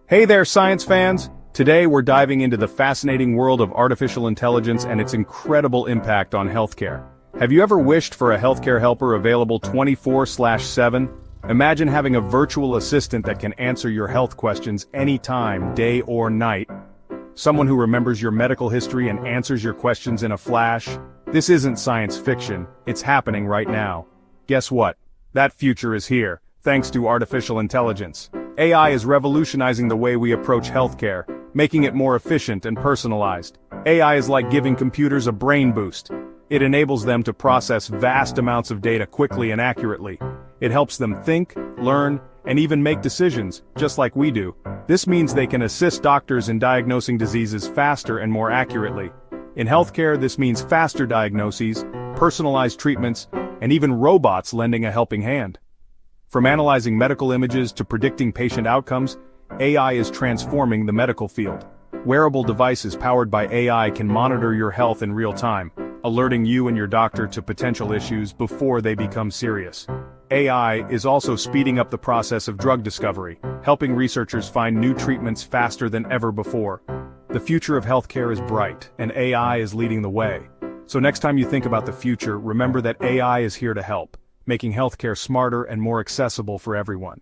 Hey there, science fans! Today we're diving into the fascinating world of artificial intelligence and its incredible impact on healthcare. Have you ever wished for a healthcare helper available 24/7? Imagine having a virtual assistant that can answer your health questions anytime, day or night. Someone who remembers your medical history and answers your questions in a flash. This isn't science fiction, it's happening right now. Guess what? That future is here, thanks to artificial intelligence. AI is revolutionizing the way we approach healthcare, making it more efficient and personalized. AI is like giving computers a brain boost. It enables them to process vast amounts of data quickly and accurately. It helps them think, learn, and even make decisions, just like we do. This means they can assist doctors in diagnosing diseases faster and more accurately. In healthcare, this means faster diagnoses, personalized treatments, and even robots lending a helping hand. From analyzing medical images to predicting patient outcomes, AI is transforming the medical field. Wearable devices powered by AI can monitor your health in real time, alerting you and your doctor to potential issues before they become serious. AI is also speeding up the process of drug discovery, helping researchers find new treatments faster than ever before. The future of healthcare is bright, and AI is leading the way. So next time you think about the future, remember that AI is here to help, making healthcare smarter and more accessible for everyone.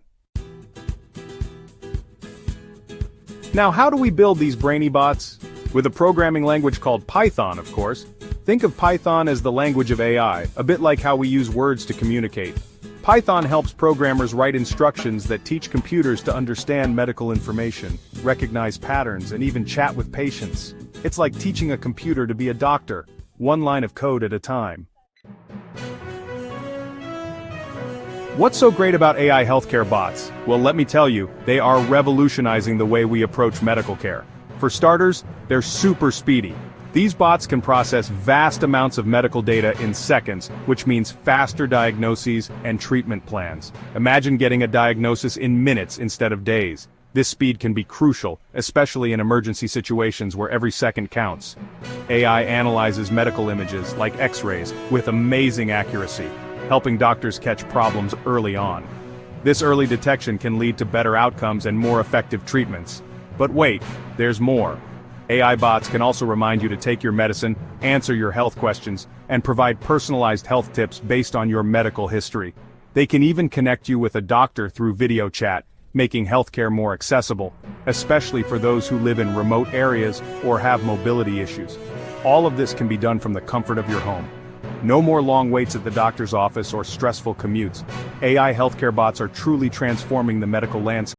Now, how do we build these brainy bots? With a programming language called Python, of course. Think of Python as the language of AI, a bit like how we use words to communicate. Python helps programmers write instructions that teach computers to understand medical information, recognize patterns, and even chat with patients. It's like teaching a computer to be a doctor, one line of code at a time. What's so great about AI healthcare bots? Well, let me tell you, they are revolutionizing the way we approach medical care. For starters, they're super speedy. These bots can process vast amounts of medical data in seconds, which means faster diagnoses and treatment plans. Imagine getting a diagnosis in minutes instead of days. This speed can be crucial, especially in emergency situations where every second counts. AI analyzes medical images, like X-rays, with amazing accuracy, helping doctors catch problems early on. This early detection can lead to better outcomes and more effective treatments. But wait, there's more. AI bots can also remind you to take your medicine, answer your health questions, and provide personalized health tips based on your medical history. They can even connect you with a doctor through video chat, making healthcare more accessible, especially for those who live in remote areas or have mobility issues. All of this can be done from the comfort of your home. No more long waits at the doctor's office or stressful commutes. AI healthcare bots are truly transforming the medical landscape.